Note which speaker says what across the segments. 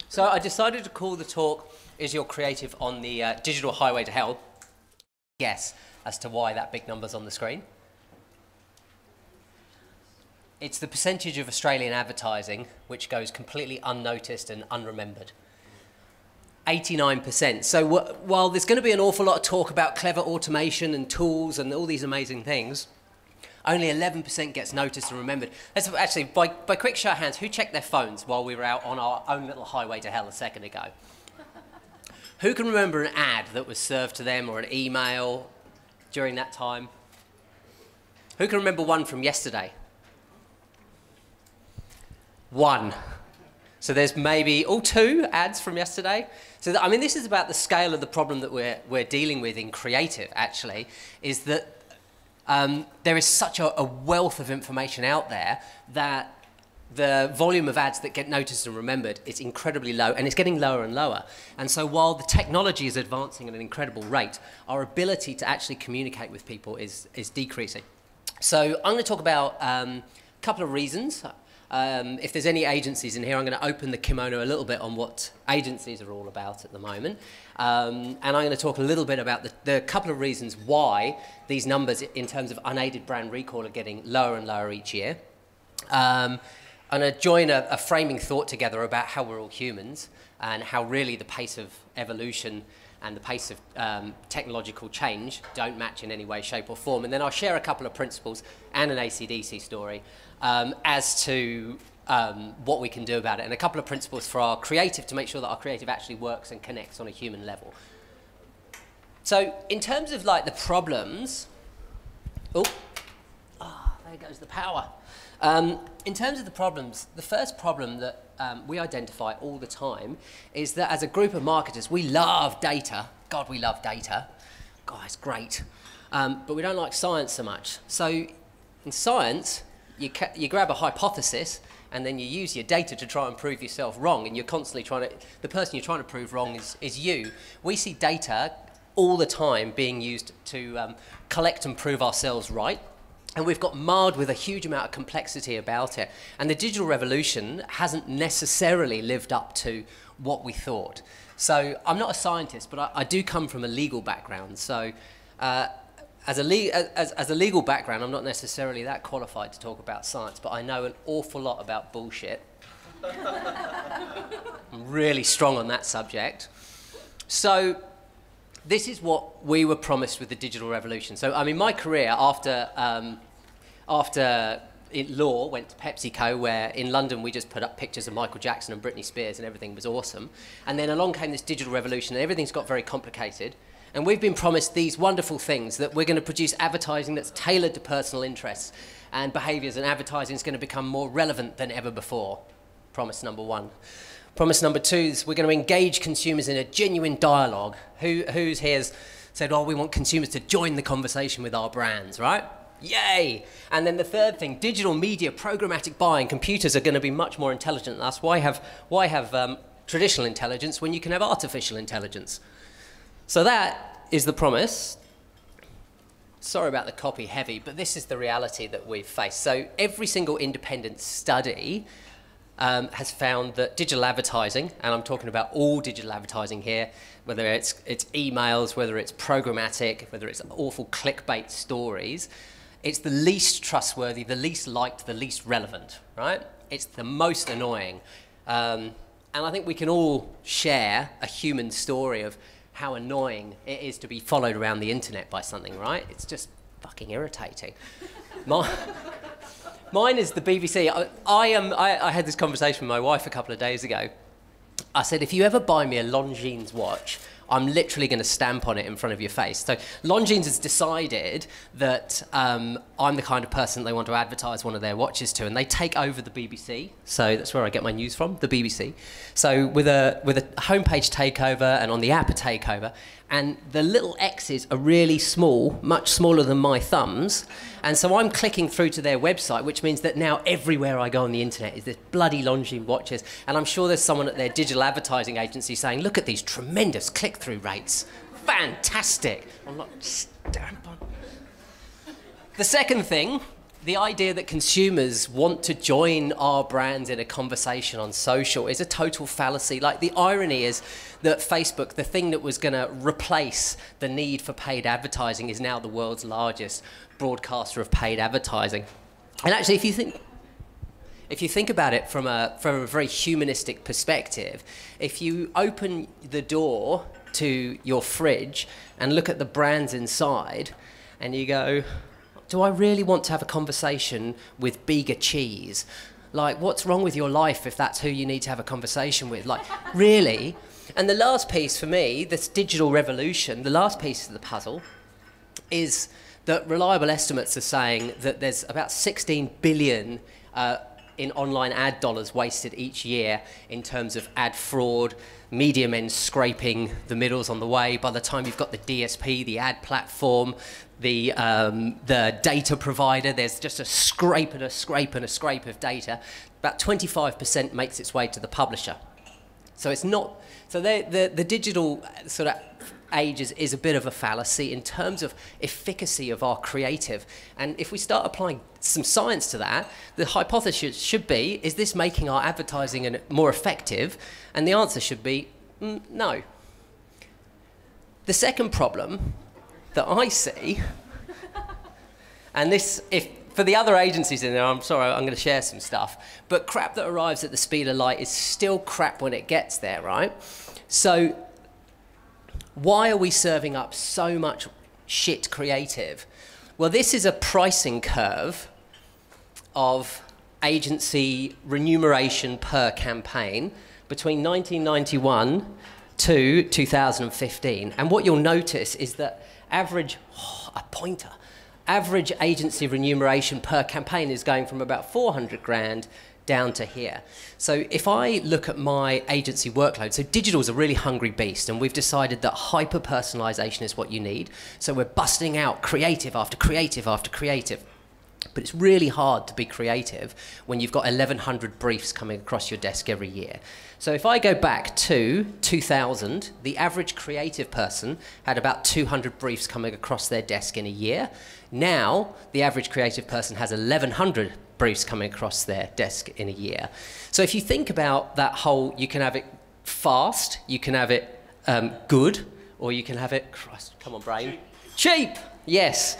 Speaker 1: So I decided to call the talk, Is Your Creative on the Digital Highway to Hell? Guess as to why that big number's on the screen. It's the percentage of Australian advertising which goes completely unnoticed and unremembered. 89%. So while there's going to be an awful lot of talk about clever automation and tools and all these amazing things, only 11% gets noticed and remembered. Let's actually, by quick show of hands, who checked their phones while we were out on our own little highway to hell a second ago? Who can remember an ad that was served to them or an email during that time? Who can remember one from yesterday? One. So there's maybe, two ads from yesterday. So, I mean, this is about the scale of the problem that we're dealing with in creative, actually, is that there is such a wealth of information out there that the volume of ads that get noticed and remembered is incredibly low, and it's getting lower and lower. And so while the technology is advancing at an incredible rate, our ability to actually communicate with people is decreasing. So I'm going to talk about a couple of reasons. If there's any agencies in here, I'm going to open the kimono a little bit on what agencies are all about at the moment. And I'm going to talk a little bit about the couple of reasons why these numbers in terms of unaided brand recall are getting lower and lower each year. I'm going to join a framing thought together about how we're all humans and how really the pace of evolution and the pace of technological change don't match in any way, shape or form. And then I'll share a couple of principles and an AC/DC story as to what we can do about it, and a couple of principles for our creative to make sure that our creative actually works and connects on a human level. So in terms of like the problems, there goes the power. In terms of the problems, the first problem that we identify all the time is that as a group of marketers, we love data. God, we love data. God, it's great. But we don't like science so much. So in science, you grab a hypothesis and then you use your data to try and prove yourself wrong, and you're constantly trying to, the person you're trying to prove wrong is you. We see data all the time being used to collect and prove ourselves right. And we've got marred with a huge amount of complexity about it. And the digital revolution hasn't necessarily lived up to what we thought. So I'm not a scientist, but I do come from a legal background. So as a legal background, I'm not necessarily that qualified to talk about science, but I know an awful lot about bullshit. I'm really strong on that subject. So this is what we were promised with the digital revolution. So, I mean, my career after law went to PepsiCo, where in London we just put up pictures of Michael Jackson and Britney Spears and everything was awesome. And then along came this digital revolution and everything's got very complicated. And we've been promised these wonderful things, that we're going to produce advertising that's tailored to personal interests and behaviours, and advertising is going to become more relevant than ever before. Promise number one. Promise number two is we're going to engage consumers in a genuine dialogue. Who's here has said, oh, we want consumers to join the conversation with our brands, right? Yay! And then the third thing, digital media, programmatic buying. Computers are going to be much more intelligent than us. Why have traditional intelligence when you can have artificial intelligence? So that is the promise. Sorry about the copy heavy, but this is the reality that we've faced. So every single independent study has found that digital advertising, and I'm talking about all digital advertising here, whether it's emails, whether it's programmatic, whether it's awful clickbait stories, it's the least trustworthy, the least liked, the least relevant, right? It's the most annoying. And I think we can all share a human story of how annoying it is to be followed around the internet by something, right? It's just fucking irritating. Mine is the BBC. I had this conversation with my wife a couple of days ago. I said, if you ever buy me a Longines watch, I'm literally going to stamp on it in front of your face. So Longines has decided that I'm the kind of person they want to advertise one of their watches to, and they take over the BBC. So that's where I get my news from, the BBC. So with a homepage takeover and on the app a takeover, and the little X's are really small, much smaller than my thumbs. And so I'm clicking through to their website, which means that now everywhere I go on the internet is this bloody Longines watches. And I'm sure there's someone at their digital advertising agency saying, look at these tremendous click-through rates. Fantastic. I'm like, stamp on. The second thing the idea that consumers want to join our brands in a conversation on social is a total fallacy. Like, the irony is that Facebook, the thing that was going to replace the need for paid advertising, is now the world's largest broadcaster of paid advertising. And actually, if you think about it from a very humanistic perspective, if you open the door to your fridge and look at the brands inside, and you go, do I really want to have a conversation with Bega Cheese? Like, what's wrong with your life if that's who you need to have a conversation with? Like, really? And the last piece for me, this digital revolution, the last piece of the puzzle is that reliable estimates are saying that there's about 16 billion in online ad dollars wasted each year in terms of ad fraud, media men scraping the middles on the way. By the time you've got the DSP, the ad platform, the data provider, there's just a scrape and a scrape and a scrape of data. About 25% makes its way to the publisher. So it's not, so the digital sort of age is a bit of a fallacy in terms of efficacy of our creative. And if we start applying some science to that, the hypothesis should be, is this making our advertising more effective? And the answer should be no. The second problem that I see, and this, if for the other agencies in there, I'm sorry, I'm going to share some stuff, but crap that arrives at the speed of light is still crap when it gets there, right? So why are we serving up so much shit creative? Well, this is a pricing curve of agency remuneration per campaign between 1991 to 2015. And what you'll notice is that average agency remuneration per campaign is going from about 400 grand down to here. So if I look at my agency workload, so digital is a really hungry beast, and we've decided that hyper-personalization is what you need. So we're busting out creative after creative after creative. But it's really hard to be creative when you've got 1,100 briefs coming across your desk every year. So if I go back to 2000, the average creative person had about 200 briefs coming across their desk in a year. Now, the average creative person has 1,100 briefs coming across their desk in a year. So if you think about that whole, you can have it fast, you can have it good, or you can have it, Christ, come on brain, cheap, yes.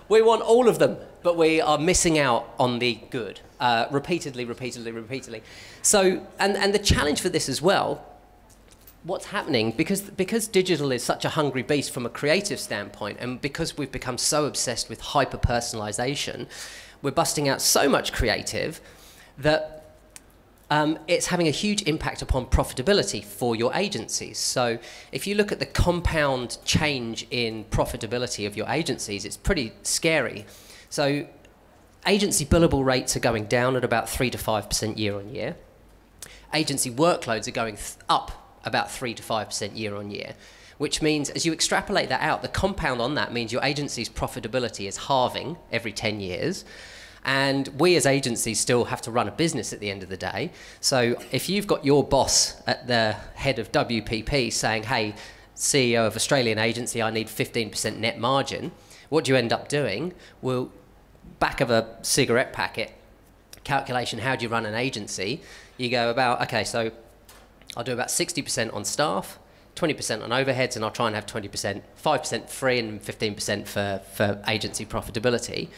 Speaker 1: We want all of them, but we are missing out on the good, repeatedly. So, and the challenge for this as well, what's happening, because digital is such a hungry beast from a creative standpoint, and because we've become so obsessed with hyper-personalization, we're busting out so much creative that it's having a huge impact upon profitability for your agencies. So if you look at the compound change in profitability of your agencies, it's pretty scary. So agency billable rates are going down at about 3 to 5% year on year. Agency workloads are going up about 3 to 5% year on year, which means as you extrapolate that out, the compound on that means your agency's profitability is halving every 10 years. And we as agencies still have to run a business at the end of the day. So if you've got your boss at the head of WPP saying, hey, CEO of Australian agency, I need 15% net margin, what do you end up doing? Well, back of a cigarette packet, calculation, how do you run an agency? You go about, okay, so I'll do about 60% on staff, 20% on overheads, and I'll try and have 20%, 5% free and 15% for agency profitability.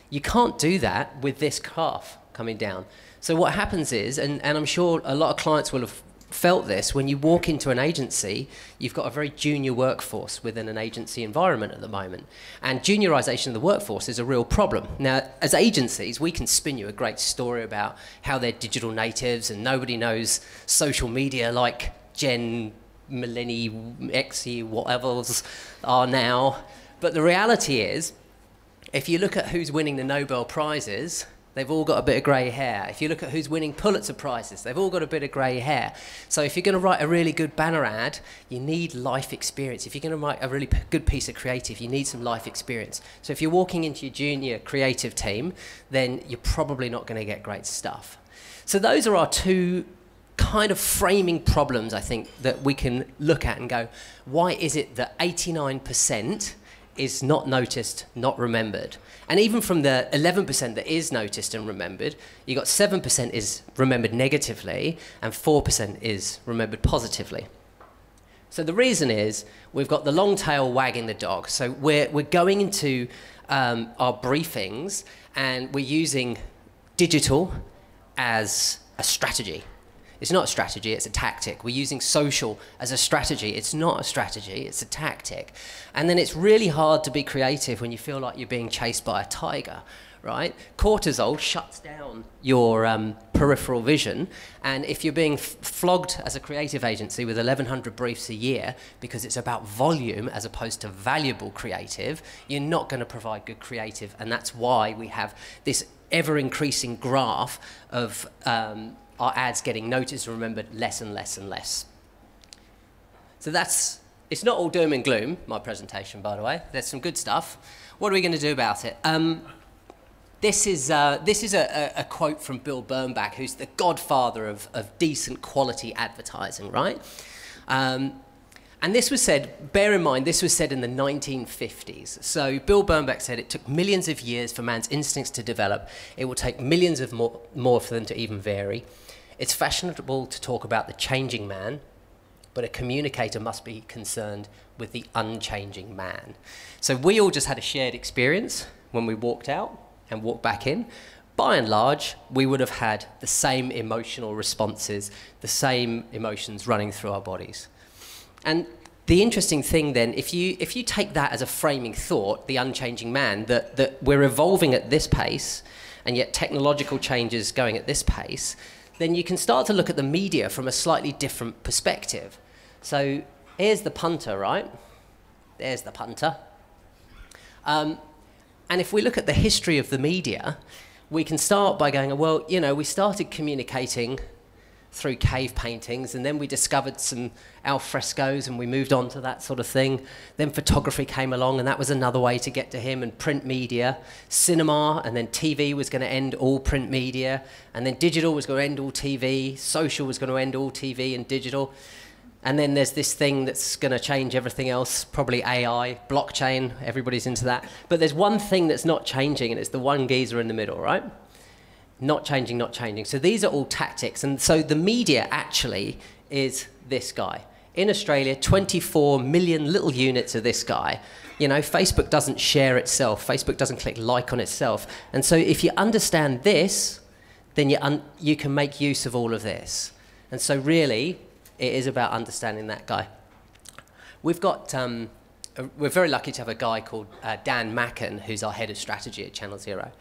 Speaker 1: You can't do that with this graph coming down. So what happens is, and I'm sure a lot of clients will have felt this, when you walk into an agency, you've got a very junior workforce within an agency environment at the moment. And juniorization of the workforce is a real problem. Now, as agencies, we can spin you a great story about how they're digital natives and nobody knows social media like Gen, Millennium, Xy, whatever's are now. But the reality is, if you look at who's winning the Nobel Prizes, they've all got a bit of grey hair. If you look at who's winning Pulitzer Prizes, they've all got a bit of grey hair. So if you're going to write a really good banner ad, you need life experience. If you're going to write a really good piece of creative, you need some life experience. So if you're walking into your junior creative team, then you're probably not going to get great stuff. So those are our two kind of framing problems, I think, that we can look at and go, why is it that 89% is not noticed, not remembered. And even from the 11% that is noticed and remembered, you got 7% is remembered negatively and 4% is remembered positively. So the reason is we've got the long tail wagging the dog. So we're going into our briefings and we're using digital as a strategy. It's not a strategy, it's a tactic. We're using social as a strategy. It's not a strategy, it's a tactic. And then it's really hard to be creative when you feel like you're being chased by a tiger, right? Cortisol shuts down your peripheral vision, and if you're being flogged as a creative agency with 1,100 briefs a year because it's about volume as opposed to valuable creative, you're not going to provide good creative, and that's why we have this ever-increasing graph of our ads getting noticed and remembered less and less and less. So it's not all doom and gloom, my presentation, by the way. There's some good stuff. What are we going to do about it? This is a quote from Bill Bernbach, who's the godfather of decent quality advertising, right? And this was said, bear in mind, this was said in the 1950s. So Bill Bernbach said it took millions of years for man's instincts to develop. It will take millions of more for them to even vary. It's fashionable to talk about the changing man, but a communicator must be concerned with the unchanging man. So we all just had a shared experience when we walked out and walked back in. By and large, we would have had the same emotional responses, the same emotions running through our bodies. And the interesting thing then, if you take that as a framing thought, the unchanging man, that we're evolving at this pace, and yet technological change is going at this pace, then you can start to look at the media from a slightly different perspective. So here's the punter, right? There's the punter. And if we look at the history of the media, we can start by going, well, you know, we started communicating through cave paintings, and then we discovered some al frescoes and we moved on to that sort of thing. Then photography came along, and that was another way to get to him, and print media, cinema, and then TV was going to end all print media, and then digital was going to end all TV, social was going to end all TV and digital. And then there's this thing that's going to change everything else, probably AI, blockchain, everybody's into that. But there's one thing that's not changing, and it's the one geezer in the middle, right? Not changing, not changing. So these are all tactics. And so the media actually is this guy. In Australia, 24 million little units of this guy. You know, Facebook doesn't share itself. Facebook doesn't click like on itself. And so if you understand this, then you can make use of all of this. And so really, it is about understanding that guy. We've got, we're very lucky to have a guy called Dan Macken, who's our head of strategy at Channel Zero.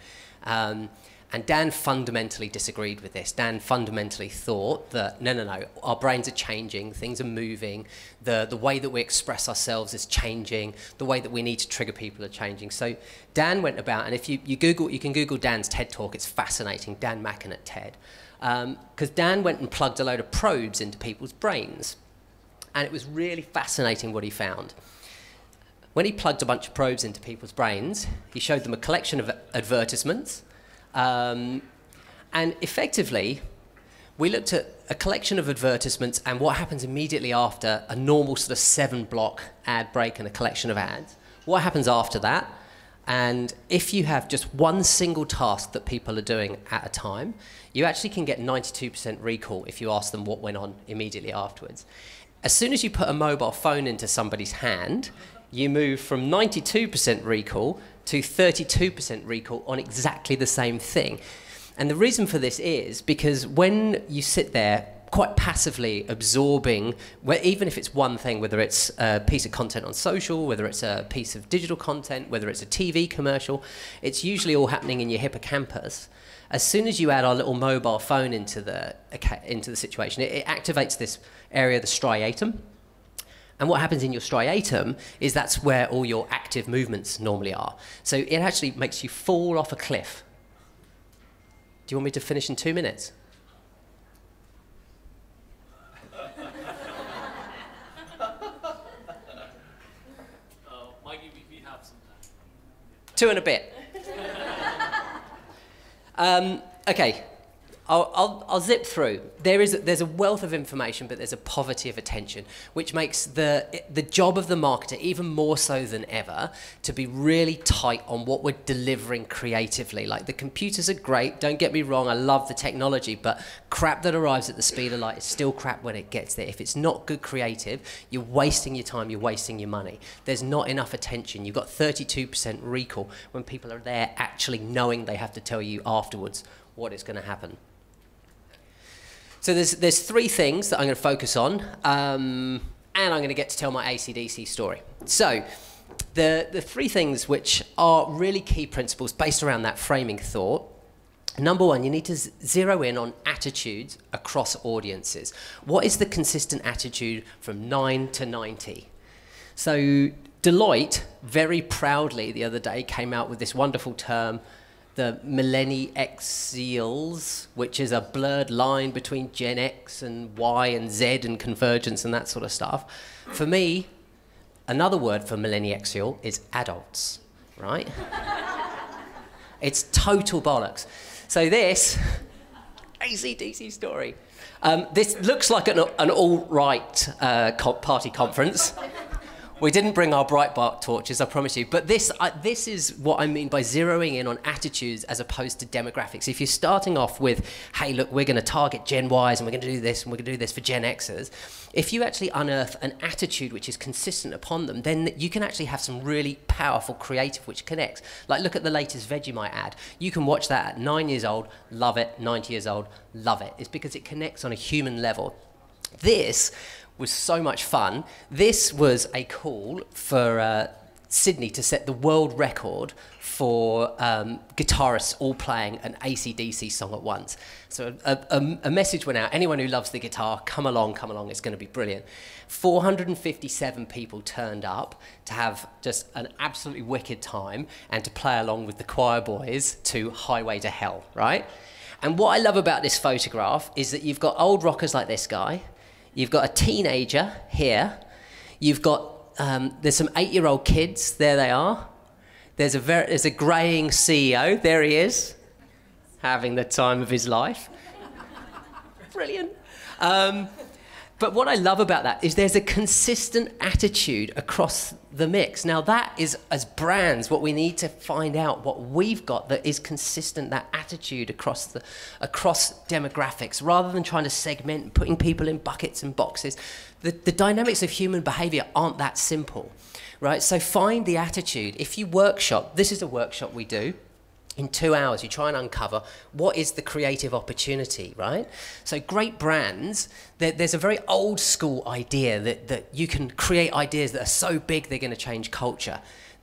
Speaker 1: And Dan fundamentally disagreed with this. Dan fundamentally thought that, no, our brains are changing, things are moving, the way that we express ourselves is changing, the way that we need to trigger people are changing. So Dan went about, and if you can Google Dan's TED Talk, it's fascinating, Dan Macken at TED. Because Dan went and plugged a load of probes into people's brains. And it was really fascinating what he found. When he plugged a bunch of probes into people's brains, he showed them a collection of advertisements. And effectively, we looked at a collection of advertisements and what happens immediately after a normal sort of 7-block ad break and a collection of ads. What happens after that? And if you have just one single task that people are doing at a time, you actually can get 92% recall if you ask them what went on immediately afterwards. As soon as you put a mobile phone into somebody's hand, you move from 92% recall to 32% recall on exactly the same thing. And the reason for this is because when you sit there quite passively absorbing, even if it's one thing, whether it's a piece of content on social, whether it's a piece of digital content, whether it's a TV commercial, it's usually all happening in your hippocampus. As soon as you add our little mobile phone into the situation, it activates this area, the striatum. And what happens in your striatum is that's where all your active movements normally are. So it actually makes you fall off a cliff. Do you want me to finish in 2 minutes?
Speaker 2: We have some time.
Speaker 1: 2 and a bit. Okay, I'll zip through. There's a wealth of information, but there's a poverty of attention, which makes the job of the marketer even more so than ever to be really tight on what we're delivering creatively. Like, the computers are great, don't get me wrong, I love the technology, but crap that arrives at the speed of light is still crap when it gets there. If it's not good creative, you're wasting your time, you're wasting your money. There's not enough attention. You've got 32% recall when people are there actually knowing they have to tell you afterwards what is going to happen. So there's three things that I'm going to focus on, and I'm going to get to tell my AC/DC story. So the three things which are really key principles based around that framing thought. Number one, you need to zero in on attitudes across audiences. What is the consistent attitude from 9 to 90? So Deloitte very proudly the other day came out with this wonderful term, the millennials, which is a blurred line between Gen X and Y and Z and convergence and that sort of stuff. For me, another word for millennial is adults, right? It's total bollocks. So this AC/DC story. This looks like an all-right party conference. We didn't bring our Breitbart torches, I promise you. But this is what I mean by zeroing in on attitudes as opposed to demographics. If you're starting off with, hey, look, we're going to target Gen Ys and we're going to do this and we're going to do this for Gen Xers, if you actually unearth an attitude which is consistent upon them, then you can actually have some really powerful creative which connects. Like, look at the latest Vegemite ad. You can watch that at 9 years old, love it, 90 years old, love it. It's because it connects on a human level. This was so much fun. This was a call for Sydney to set the world record for guitarists all playing an AC/DC song at once. So a message went out, anyone who loves the guitar, come along, it's going to be brilliant. 457 people turned up to have just an absolutely wicked time and to play along with the choir boys to Highway to Hell, right? And what I love about this photograph is that you've got old rockers like this guy, you've got a teenager here. You've got there's some 8-year-old kids. There they are. There's a greying CEO. There he is, having the time of his life. Brilliant. But what I love about that is there's a consistent attitude across the mix. Now that is, as brands, what we need to find out, what we've got that is consistent, that attitude across demographics, rather than trying to segment and putting people in buckets and boxes. The dynamics of human behavior aren't that simple, right? So find the attitude. If you workshop, this is a workshop we do. In 2 hours, you try and uncover what is the creative opportunity, right? So great brands, there's a very old school idea that you can create ideas that are so big they're going to change culture.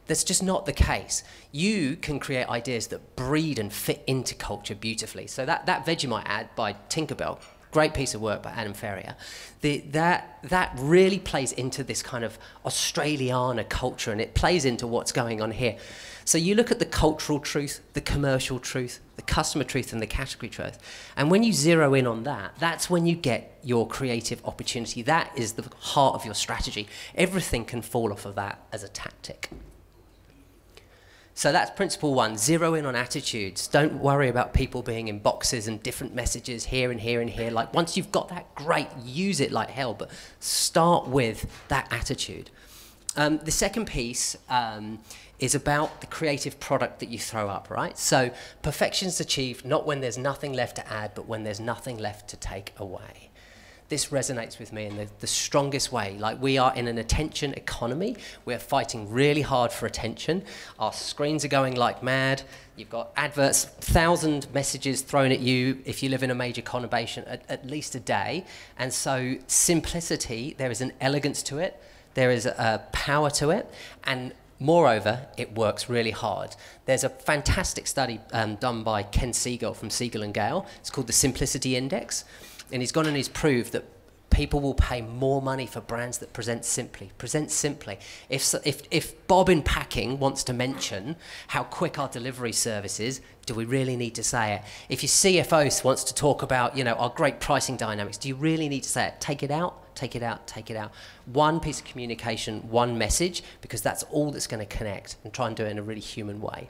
Speaker 1: That's just not the case. You can create ideas that breed and fit into culture beautifully. So that Vegemite ad by Tinkerbell, great piece of work by Adam Ferrier, that really plays into this kind of Australiana culture, and it plays into what's going on here. So you look at the cultural truth, the commercial truth, the customer truth, and the category truth. And when you zero in on that, that's when you get your creative opportunity. That is the heart of your strategy. Everything can fall off of that as a tactic. So that's principle one, zero in on attitudes. Don't worry about people being in boxes and different messages here and here and here. Like, once you've got that, great, use it like hell, but start with that attitude. The second piece is about the creative product that you throw up, right? So perfection's achieved not when there's nothing left to add, but when there's nothing left to take away. This resonates with me in the strongest way. Like, we are in an attention economy. We're fighting really hard for attention. Our screens are going like mad. You've got adverts, 1,000 messages thrown at you if you live in a major conurbation at least a day. And so simplicity, there is an elegance to it. There is a power to it. And moreover, it works really hard. There's a fantastic study done by Ken Siegel from Siegel and Gale. It's called the Simplicity Index. And he's gone and he's proved that people will pay more money for brands that present simply. Present simply. If Bob in packing wants to mention how quick our delivery service is, do we really need to say it? If your CFO wants to talk about, you know, our great pricing dynamics, do you really need to say it? Take it out, take it out, take it out. One piece of communication, one message, because that's all that's going to connect, and try and do it in a really human way.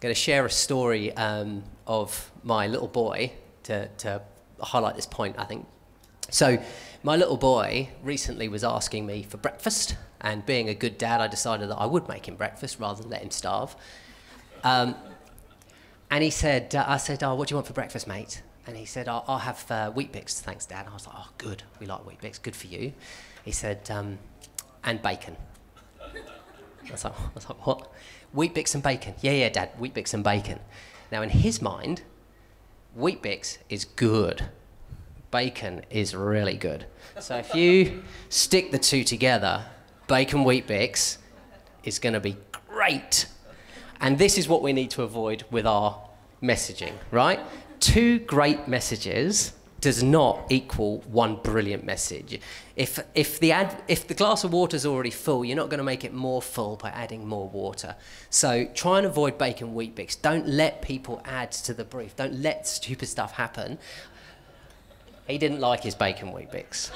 Speaker 1: going to share a story of my little boy to highlight this point, I think. So my little boy recently was asking me for breakfast, and being a good dad, I decided that I would make him breakfast rather than let him starve. And he said, I said, "Oh, what do you want for breakfast, mate?" And he said, "I'll have Weet-Bix, thanks, Dad." I was like, "Oh, good, we like Weet-Bix, good for you." He said, "And bacon." I was like, "What? Weet-Bix and bacon?" Yeah, Dad, Weet-Bix and bacon. Now, in his mind, Weet-Bix is good. Bacon is really good. So if you stick the two together, bacon Weet-Bix is going to be great. And this is what we need to avoid with our messaging, right? Two great messages does not equal one brilliant message. If the glass of water is already full, you're not going to make it more full by adding more water. So try and avoid bacon Weet-Bix. Don't let people add to the brief. Don't let stupid stuff happen. He didn't like his bacon Weet-Bix.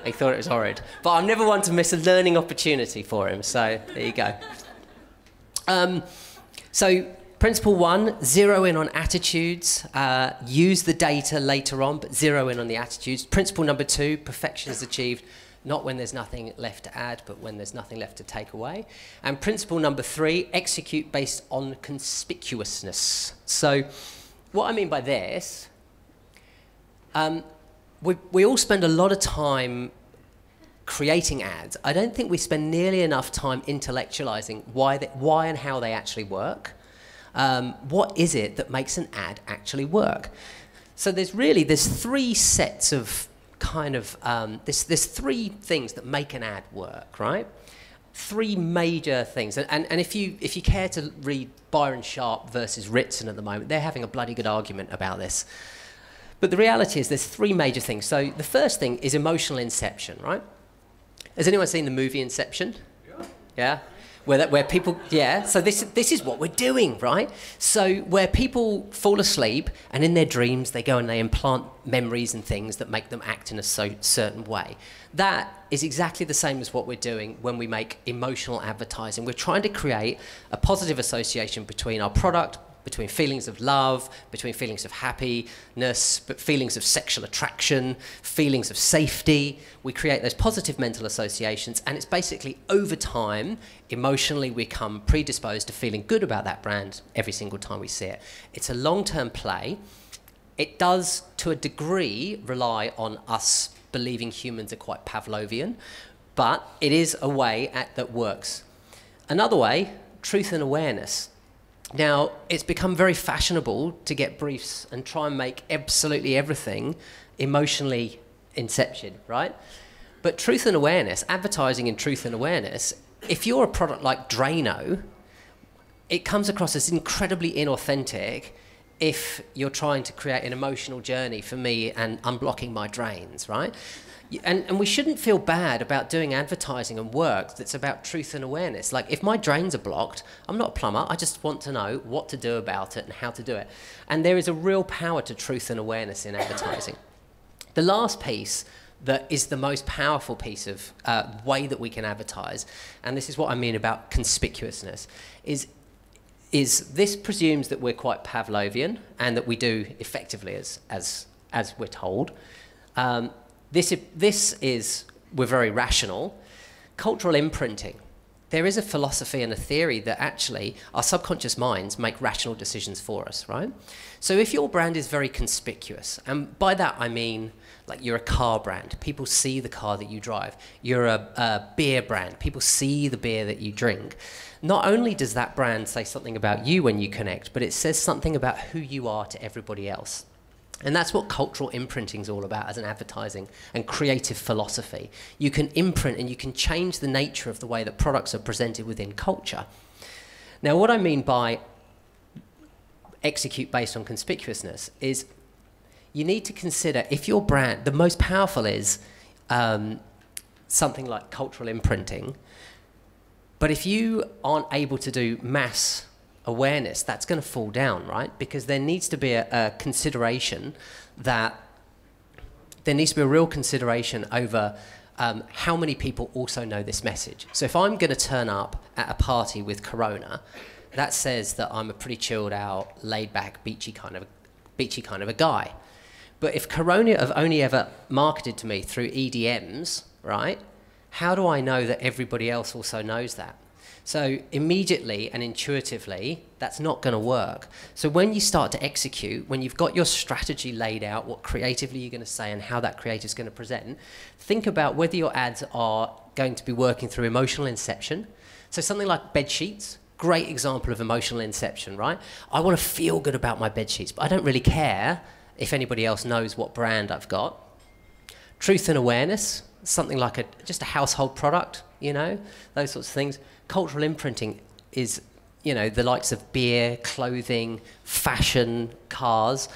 Speaker 1: He thought it was horrid. But I'm never one to miss a learning opportunity for him. So there you go. So principle 1, zero in on attitudes. Use the data later on, but zero in on the attitudes. Principle number 2, perfection is achieved not when there's nothing left to add, but when there's nothing left to take away. And principle number 3, execute based on conspicuousness. So what I mean by this, we all spend a lot of time creating ads. I don't think we spend nearly enough time intellectualizing why and how they actually work. What is it that makes an ad actually work? So there's 3 sets of kind of, there's 3 things that make an ad work, right? 3 major things. And if you care to read Byron Sharp versus Ritson at the moment, they're having a bloody good argument about this. But the reality is there's 3 major things. So the first thing is emotional inception, right? Has anyone seen the movie Inception? Yeah? Where people, yeah, so this is what we're doing, right? So where people fall asleep and in their dreams they go and they implant memories and things that make them act in a certain way. That is exactly the same as what we're doing when we make emotional advertising. We're trying to create a positive association between our product, between feelings of love, between feelings of happiness, but feelings of sexual attraction, feelings of safety. We create those positive mental associations, and it's basically over time, emotionally, we become predisposed to feeling good about that brand every single time we see it. It's a long-term play. It does, to a degree, rely on us believing humans are quite Pavlovian, but it is a way that works. Another way, truth and awareness. Now, it's become very fashionable to get briefs and try and make absolutely everything emotionally inception, right? But truth and awareness, advertising in truth and awareness, if you're a product like Drano, it comes across as incredibly inauthentic if you're trying to create an emotional journey for me and unblocking my drains, right? And we shouldn't feel bad about doing advertising and work that's about truth and awareness. Like, if my drains are blocked, I'm not a plumber, I just want to know what to do about it and how to do it. And there is a real power to truth and awareness in advertising. The last piece that is the most powerful piece of way that we can advertise, and this is what I mean about conspicuousness, is this presumes that we're quite Pavlovian and that we do effectively as we're told. This is, we're very rational. Cultural imprinting. There is a philosophy and a theory that actually our subconscious minds make rational decisions for us, right? So if your brand is very conspicuous, and by that I mean, like, you're a car brand, people see the car that you drive. You're a beer brand, people see the beer that you drink. Not only does that brand say something about you when you connect, but it says something about who you are to everybody else. And that's what cultural imprinting is all about as an advertising and creative philosophy. You can imprint and you can change the nature of the way that products are presented within culture. Now, what I mean by execute based on conspicuousness is you need to consider if your brand, the most powerful is something like cultural imprinting, but if you aren't able to do mass awareness, that's going to fall down, right? Because there needs to be a consideration that there needs to be a real consideration over how many people also know this message. So if I'm going to turn up at a party with Corona, that says that I'm a pretty chilled out, laid back, beachy kind of a guy. But if Corona have only ever marketed to me through EDMs, right, how do I know that everybody else also knows that? So immediately and intuitively, that's not going to work. So when you start to execute, when you've got your strategy laid out, what creatively you're going to say and how that creative is going to present, think about whether your ads are going to be working through emotional inception. So something like bed sheets, great example of emotional inception, right? I want to feel good about my bed sheets, but I don't really care if anybody else knows what brand I've got. Truth and awareness, something like just a household product, you know, those sorts of things. Cultural imprinting is, you know, the likes of beer, clothing, fashion, cars.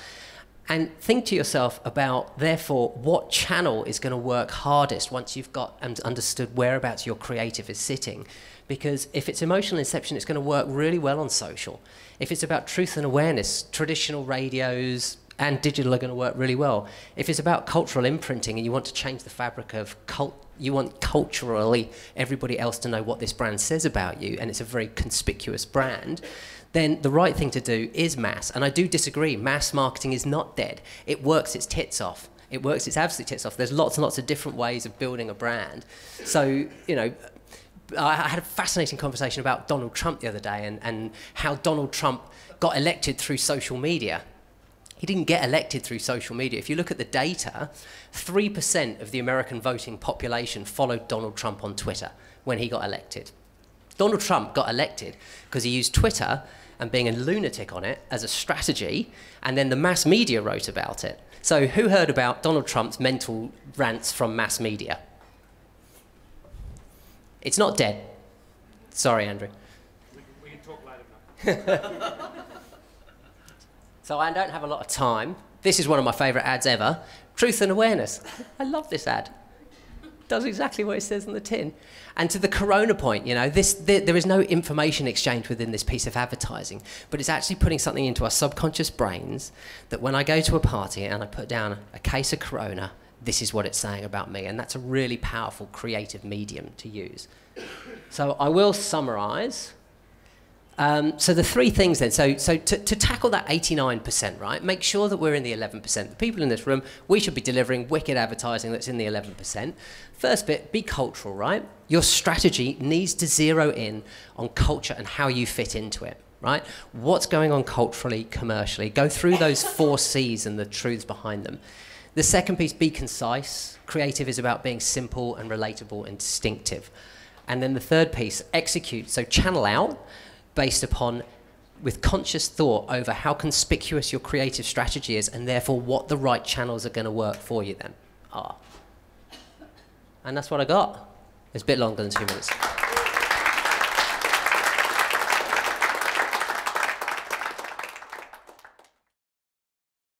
Speaker 1: And think to yourself about, therefore, what channel is going to work hardest once you've got and understood whereabouts your creative is sitting. Because if it's emotional inception, it's going to work really well on social. If it's about truth and awareness, traditional radios and digital are going to work really well. If it's about cultural imprinting and you want to change the fabric of you want culturally everybody else to know what this brand says about you, and it's a very conspicuous brand, then the right thing to do is mass. And I do disagree. Mass marketing is not dead. It works its tits off. It works its absolute tits off. There's lots and lots of different ways of building a brand. So, you know, I had a fascinating conversation about Donald Trump the other day and how Donald Trump got elected through social media. He didn't get elected through social media. If you look at the data, 3% of the American voting population followed Donald Trump on Twitter when he got elected. Donald Trump got elected because he used Twitter and being a lunatic on it as a strategy, and then the mass media wrote about it. So who heard about Donald Trump's mental rants from mass media? It's not dead. Sorry, Andrew.
Speaker 2: We can talk later.
Speaker 1: So I don't have a lot of time. This is one of my favourite ads ever. Truth and awareness. I love this ad. Does exactly what it says on the tin. And to the Corona point, you know, there is no information exchange within this piece of advertising, but it's actually putting something into our subconscious brains that when I go to a party and I put down a case of Corona, this is what it's saying about me. And that's a really powerful creative medium to use. So I will summarise. So the three things then, so to tackle that 89%, right, make sure that we're in the 11%. The people in this room, we should be delivering wicked advertising that's in the 11%. First bit, be cultural, right? Your strategy needs to zero in on culture and how you fit into it, right? What's going on culturally, commercially? Go through those 4 C's and the truths behind them. The second piece, be concise. Creative is about being simple and relatable and distinctive. And then the third piece, execute. So channel out based upon, with conscious thought over how conspicuous your creative strategy is and therefore what the right channels are going to work for you then are. And that's what I got. It's a bit longer than 2 minutes.